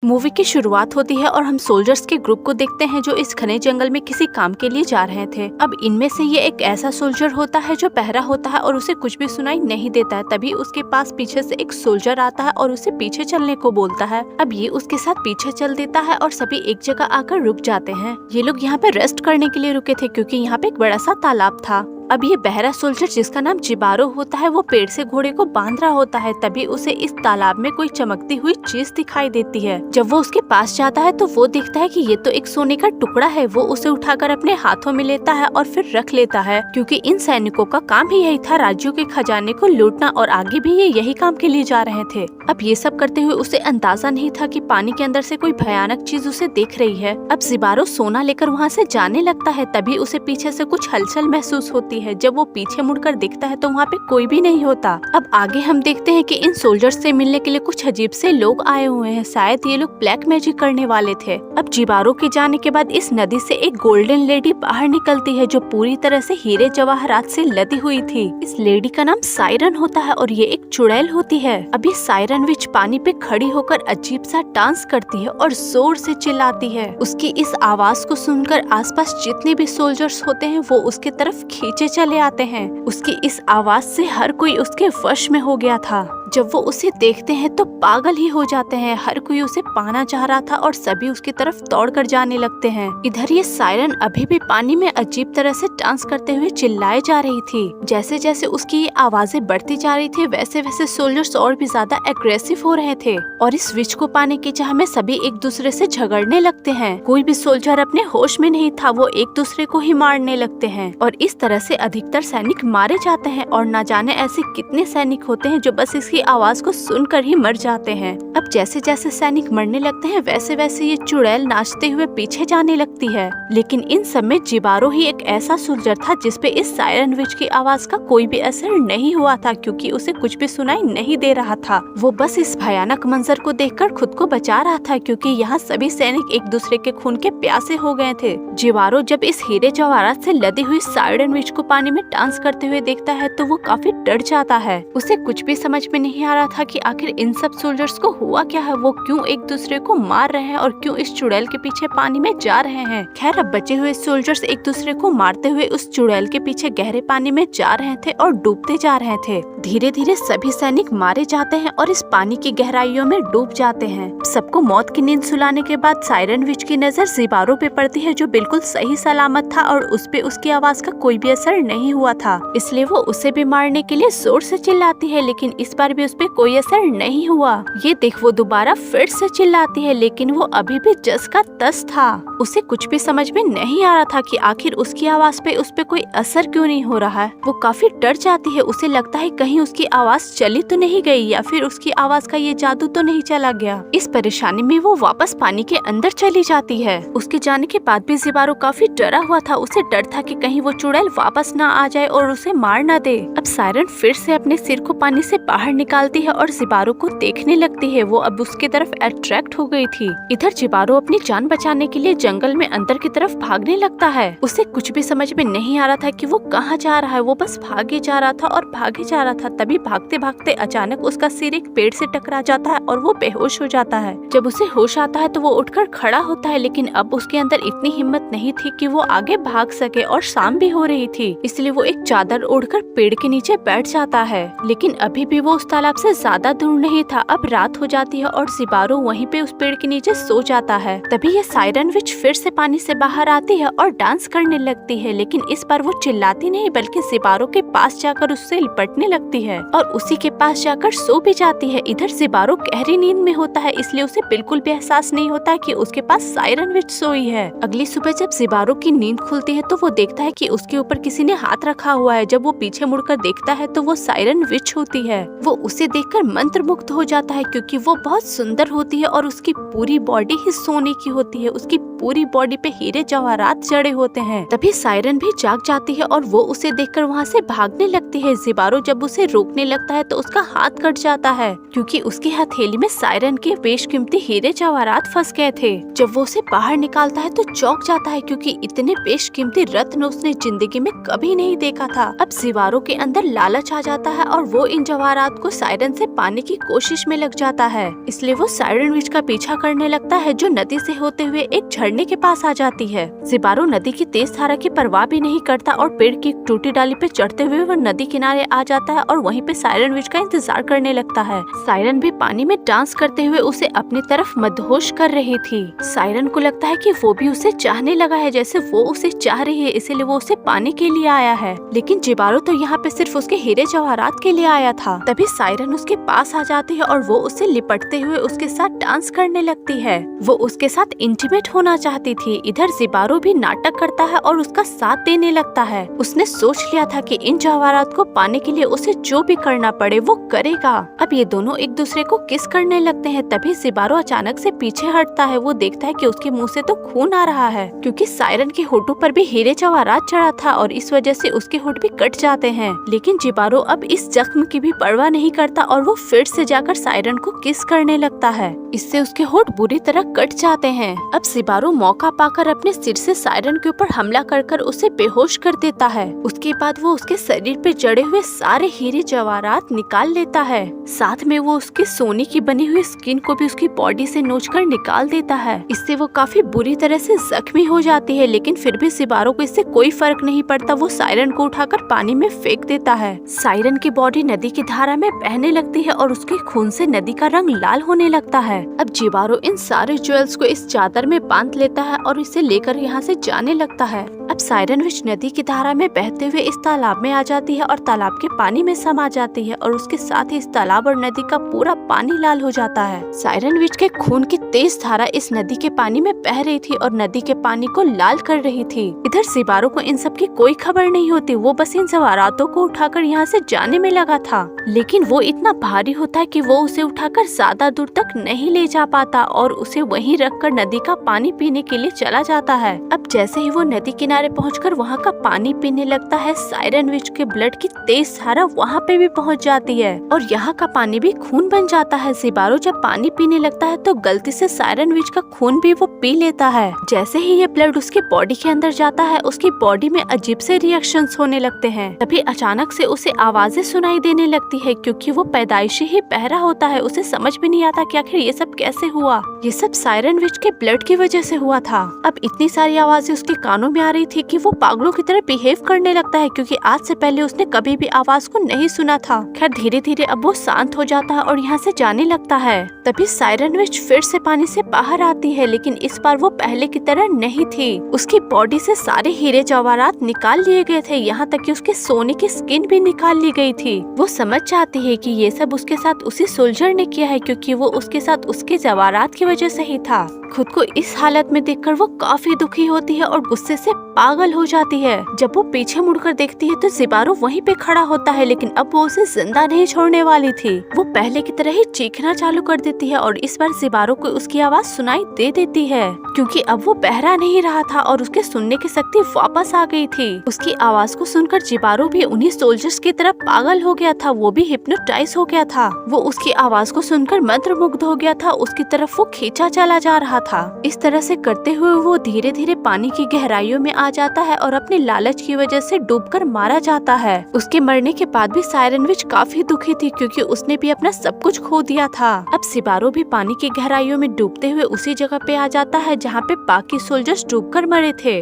Movie की शुरुआत होती है और हम सोल्जर्स के ग्रुप को देखते हैं जो इस घने जंगल में किसी काम के लिए जा रहे थे। अब इनमें से ये एक ऐसा सोल्जर होता है जो पहरा होता है और उसे कुछ भी सुनाई नहीं देता है। तभी उसके पास पीछे से एक सोल्जर आता है और उसे पीछे चलने को बोलता है। अब ये उसके साथ पीछे चल देता है और सभी एक जगह आकर रुक जाते हैं। ये लोग यहाँ पे रेस्ट करने के लिए रुके थे क्योंकि यहाँ पे एक बड़ा सा तालाब था। अब ये बहरा सोल्जर जिसका नाम जिबारो होता है वो पेड़ से घोड़े को बांध रहा होता है। तभी उसे इस तालाब में कोई चमकती हुई चीज दिखाई देती है। जब वो उसके पास जाता है तो वो देखता है कि ये तो एक सोने का टुकड़ा है। वो उसे उठाकर अपने हाथों में लेता है और फिर रख लेता है क्योंकि इन सैनिकों का काम ही यही था, राज्यों के खजाने को लूटना, और आगे भी ये यही काम के लिए जा रहे थे। अब ये सब करते हुए उसे अंदाजा नहीं था कि पानी के अंदर से कोई भयानक चीज उसे देख रही है। अब जिबारो सोना लेकर वहाँ से जाने लगता है। तभी उसे पीछे से कुछ हलचल महसूस होती है। जब वो पीछे मुड़कर देखता है तो वहाँ पे कोई भी नहीं होता। अब आगे हम देखते हैं कि इन सोल्जर्स से मिलने के लिए कुछ अजीब से लोग आए हुए हैं। शायद ये लोग ब्लैक मैजिक करने वाले थे। अब जिबारो के जाने के बाद इस नदी से एक गोल्डन लेडी बाहर निकलती है जो पूरी तरह से हीरे जवाहरात से लदी हुई थी। इस लेडी का नाम सायरन होता है और ये एक चुड़ैल होती है। अब ये सायरन विच पानी पे खड़ी होकर अजीब सा डांस करती है और जोर से चिल्लाती है। उसकी इस आवाज को सुनकर आसपास जितने भी सोल्जर्स होते हैं वो उसके तरफ खींचे चले आते हैं। उसकी इस आवाज से हर कोई उसके वश में हो गया था। जब वो उसे देखते हैं तो पागल ही हो जाते हैं। हर कोई उसे पाना चाह रहा था और सभी उसकी तरफ दौड़कर जाने लगते हैं। इधर ये सायरन अभी भी पानी में अजीब तरह से डांस करते हुए चिल्लाए जा रही थी। जैसे जैसे उसकी ये आवाजें बढ़ती जा रही थी वैसे वैसे सोल्जर्स और भी ज्यादा एग्रेसिव हो रहे थे और इस विच को पाने की चाह में सभी एक दूसरे से झगड़ने लगते हैं। कोई भी सोल्जर अपने होश में नहीं था, वो एक दूसरे को ही मारने लगते हैं और इस तरह से अधिकतर सैनिक मारे जाते हैं। और न जाने ऐसे कितने सैनिक होते हैं जो बस इसकी आवाज को सुनकर ही मर जाते हैं। अब जैसे जैसे सैनिक मरने लगते हैं वैसे वैसे ये चुड़ैल नाचते हुए पीछे जाने लगती है। लेकिन इन सब में जिबारो ही एक ऐसा सोल्जर था जिसपे इस सायरन विच की आवाज का कोई भी असर नहीं हुआ था क्योंकि उसे कुछ भी सुनाई नहीं दे रहा था। वो बस इस भयानक मंजर को देखकर खुद को बचा रहा था क्योंकि यहाँ सभी सैनिक एक दूसरे के खून के प्यासे हो गए थे। जिबारो जब इस हीरे जवाहरात से लदी हुई सायरन विच को पानी में डांस करते हुए देखता है तो वो काफी डर जाता है। उसे कुछ भी समझ में नहीं आ रहा था कि आखिर इन सब सोल्जर्स को हुआ क्या है, वो क्यों एक दूसरे को मार रहे हैं और क्यों इस चुड़ैल के पीछे पानी में जा रहे हैं। खैर अब बचे हुए सोल्जर्स एक दूसरे को मारते हुए उस चुड़ैल के पीछे गहरे पानी में जा रहे थे और डूबते जा रहे थे। धीरे धीरे सभी सैनिक मारे जाते हैं और इस पानी की गहराइयों में डूब जाते हैं। सबको मौत की नींद सुलाने के बाद सायरन विच की नजर जिबारो पे पड़ती है जो बिल्कुल सही सलामत था और उस पे उसकी आवाज का कोई भी असर नहीं हुआ था। इसलिए वो उसे भी मारने के लिए जोर से चिल्लाती है लेकिन इस बार भी उस पे कोई असर नहीं हुआ। ये देख वो दोबारा फिर से चिल्लाती है लेकिन वो अभी भी जस का तस था। उसे कुछ भी समझ में नहीं आ रहा था कि आखिर उसकी आवाज पे उस पे कोई असर क्यों नहीं हो रहा है। वो काफी डर जाती है। उसे लगता है कहीं उसकी आवाज चली तो नहीं गई या फिर उसकी आवाज का ये जादू तो नहीं चला गया। इस परेशानी में वो वापस पानी के अंदर चली जाती है। उसके जाने के बाद भी जिबारो काफी डरा हुआ था। उसे डर था कि कहीं वो चुड़ैल वापस ना आ जाए और उसे मार ना दे। अब सायरन फिर से अपने सिर को पानी से बाहर निकालती है और जिबारो को देखने लगती है। वो अब उसके तरफ अट्रैक्ट हो गई थी। इधर जिबारो अपनी जान बचाने के लिए जंगल में अंदर की तरफ भागने लगता है। उसे कुछ भी समझ में नहीं आ रहा था कि वो कहाँ जा रहा है। वो बस भागे जा रहा था और भागे जा रहा था। तभी भागते भागते अचानक उसका सिर एक पेड़ से टकरा जाता है और वो बेहोश हो जाता है। जब उसे होश आता है तो वो उठकर खड़ा होता है लेकिन अब उसके अंदर इतनी हिम्मत नहीं थी कि वो आगे भाग सके और शाम भी हो रही थी। इसलिए वो एक चादर ओढ़कर पेड़ के नीचे बैठ जाता है। लेकिन अभी भी वो उस तालाब से ज्यादा दूर नहीं था। अब रात हो जाती है और जिबारो वहीं पे उस पेड़ के नीचे सो जाता है। तभी ये सायरन विच फिर से पानी से बाहर आती है और डांस करने लगती है लेकिन इस बार वो चिल्लाती नहीं बल्कि जिबारो के पास जाकर उससे लिपटने लगती है और उसी के पास जाकर सो भी जाती है। इधर जिबारो गहरी नींद में होता है इसलिए उसे बिल्कुल भी एहसास नहीं होता कि उसके पास सायरन विच सोई है। अगली सुबह जब जिबारो की नींद खुलती है तो वो देखता है कि उसके ऊपर किसी ने हाथ रखा हुआ है। जब वो पीछे मुड़कर देखता है तो वो सायरन विच होती है। वो उसे देखकर मंत्रमुग्ध हो जाता है क्योंकि वो बहुत सुंदर होती है और उसकी पूरी बॉडी ही सोने की होती है। उसकी पूरी बॉडी पे हीरे जवाहरात जड़े होते हैं। तभी सायरन भी जाग जाती है और वो उसे देखकर वहाँ से भागने लगती है। ज़िबारो जब उसे रोकने लगता है तो उसका हाथ कट जाता है क्योंकि उसकी हथेली में सायरन के बेशकीमती हीरे जवाहरात फंस गए थे। जब वो उसे बाहर निकालता है तो चौंक जाता है क्योंकि इतने बेशकीमती रत्न उसने जिंदगी में कभी नहीं देखा था। अब ज़िबारो के अंदर लालच आ जाता है और वो इन जवाहरात को सायरन से पाने की कोशिश में लग जाता है। इसलिए वो सायरन विच का पीछा करने लगता है जो नदी से होते हुए एक झरने के पास आ जाती है। ज़िबारो नदी की तेज धारा की परवाह भी नहीं करता और पेड़ की टूटी डाली पे चढ़ते हुए वो नदी किनारे आ जाता है और वहीं पे सायरन विच का इंतजार करने लगता है। सायरन भी पानी में डांस करते हुए उसे अपनी तरफ मदहोश कर रही थी। सायरन को लगता है कि वो भी उसे चाहने लगा है जैसे वो उसे चाह रही है, इसीलिए वो उसे पाने के लिए आया है। लेकिन ज़िबारो तो यहाँ पे सिर्फ उसके हीरे जवाहरात के लिए आया था। तभी सायरन उसके पास आ जाती है और वो उसे लिपटते हुए उसके साथ डांस करने लगती है। वो उसके साथ इंटीमेट होना चाहती थी। इधर ज़िबारो भी नाटक करता है और उसका साथ देने लगता है। उसने सोच लिया था कि इन जवाहरात को पाने के लिए उसे जो भी करना पड़े वो करेगा। अब ये दोनों एक दूसरे को किस करने लगते हैं। तभी ज़िबारो अचानक से पीछे हटता है। वो देखता है कि उसके मुंह से तो खून आ रहा है क्योंकि सायरन के होठों पर भी हीरे जवाहरात चढ़ा था और इस वजह से उसके होठ भी कट जाते हैं। लेकिन ज़िबारो अब इस जख्म की भी परवाह नहीं करता और वो फिर से जाकर सायरन को किस करने लगता है। इससे उसके होठ बुरी तरह कट जाते हैं। अब ज़िबारो मौका पाकर अपने सिर से सायरन के ऊपर हमला कर उसे बेहोश कर देता है। उसके बाद वो उसके शरीर पे जड़े हुए सारे हीरे जवाहरात निकाल लेता है। साथ में वो उसके सोने की बनी हुई स्किन को भी उसकी बॉडी से नोचकर निकाल देता है। इससे वो काफी बुरी तरह से जख्मी हो जाती है, लेकिन फिर भी ज़िबारो को इससे कोई फर्क नहीं पड़ता। वो सायरन को उठाकर पानी में फेंक देता है। सायरन की बॉडी नदी की धारा में बहने लगती है और उसके खून से नदी का रंग लाल होने लगता है। अब ज़िबारो इन सारे ज्वेल्स को इस चादर में बांध लेता है और इसे लेकर यहाँ से जाने लगता है। अब सायरन विच नदी की धारा में बहते हुए इस तालाब में आ जाती है और तालाब के पानी में समा जाती है और उसके साथ ही इस तालाब और नदी का पूरा पानी लाल हो जाता है। सायरन विच के खून की तेज धारा इस नदी के पानी में बह रही थी और नदी के पानी को लाल कर रही थी। इधर ज़िबारो को इन सब की कोई खबर नहीं होती। वो बस इन जवाहरातों को उठाकर यहाँ से जाने में लगा था, लेकिन वो इतना भारी होता है कि वो उसे उठाकर ज्यादा दूर तक नहीं ले जा पाता और उसे वहीं रखकर नदी का पानी पीने के लिए चला जाता है। अब जैसे ही वो नदी किनारे पहुंचकर वहाँ का पानी पीने लगता है, सायरन विच के ब्लड की तेज धारा वहाँ पे भी पहुँच जाती है और यहाँ का पानी भी खून बन जाता है। ज़िबारो जब पानी पीने लगता है तो गलती से सायरन विच का खून भी वो पी लेता है। जैसे ही ये ब्लड उसके बॉडी के अंदर जाता है, उसकी बॉडी में अजीब से रिएक्शंस होने लगते हैं। तभी अचानक से उसे आवाजें सुनाई देने लगती है क्योंकि वो पैदाइशी ही बहरा होता है। उसे समझ भी नहीं आता कि आखिर ये सब कैसे हुआ। ये सब सायरन विच के ब्लड की वजह से हुआ था। अब इतनी सारी आवाजें उसके कानों में आ रही थी कि वो पागलों की तरह बिहेव करने लगता है क्योंकि आज से पहले उसने कभी भी आवाज को नहीं सुना था। खैर धीरे धीरे अब वो शांत हो जाता है और यहाँ से जाने लगता है। तभी सायरन विच फिर से पानी से बाहर आती है, लेकिन इस बार वो पहले की तरह नहीं थी। उसकी बॉडी से सारे हीरे जवाहरात निकाल लिए गए थे, यहाँ तक कि उसके सोने की स्किन भी निकाल ली गई थी। वो समझ जाती है कि ये सब उसके साथ उसी सोल्जर ने किया है क्योंकि वो उसके साथ उसके जवाहरात की वजह से ही था। खुद को इस हालत में देखकर वो काफी दुखी होती है और गुस्से से पागल हो जाती है। जब वो पीछे मुड़कर देखती है तो ज़िबारो वहीं पे खड़ा होता है, लेकिन अब वो उसे जिंदा नहीं छोड़ने वाली थी। वो पहले की तरह ही चीखना चालू कर देती है और इस बार ज़िबारो को उसकी आवाज सुनाई दे देती है क्योंकि अब वो बहरा नहीं रहा था और उसके सुनने की शक्ति वापस आ गई थी। उसकी आवाज को सुनकर ज़िबारो भी उन्हीं सोल्जर्स की तरह पागल हो गया था। वो भी हिप्नोटाइज हो गया था। वो उसकी आवाज को सुनकर मंत्रमुग्ध हो गया था। उसकी तरफ वो खींचा चला जा रहा था। इस तरह से करते हुए वो धीरे धीरे पानी की गहराइयों में आ जाता है और अपने लालच की वजह से डूबकर मारा जाता है। उसके मरने के बाद भी सायरन विच काफी दुखी थी क्योंकि उसने भी अपना सब कुछ खो दिया था। अब ज़िबारो भी पानी की गहराइयों में डूबते हुए उसी जगह पे आ जाता है जहाँ पे बाकी सोल्जर्स डूबकर मरे थे।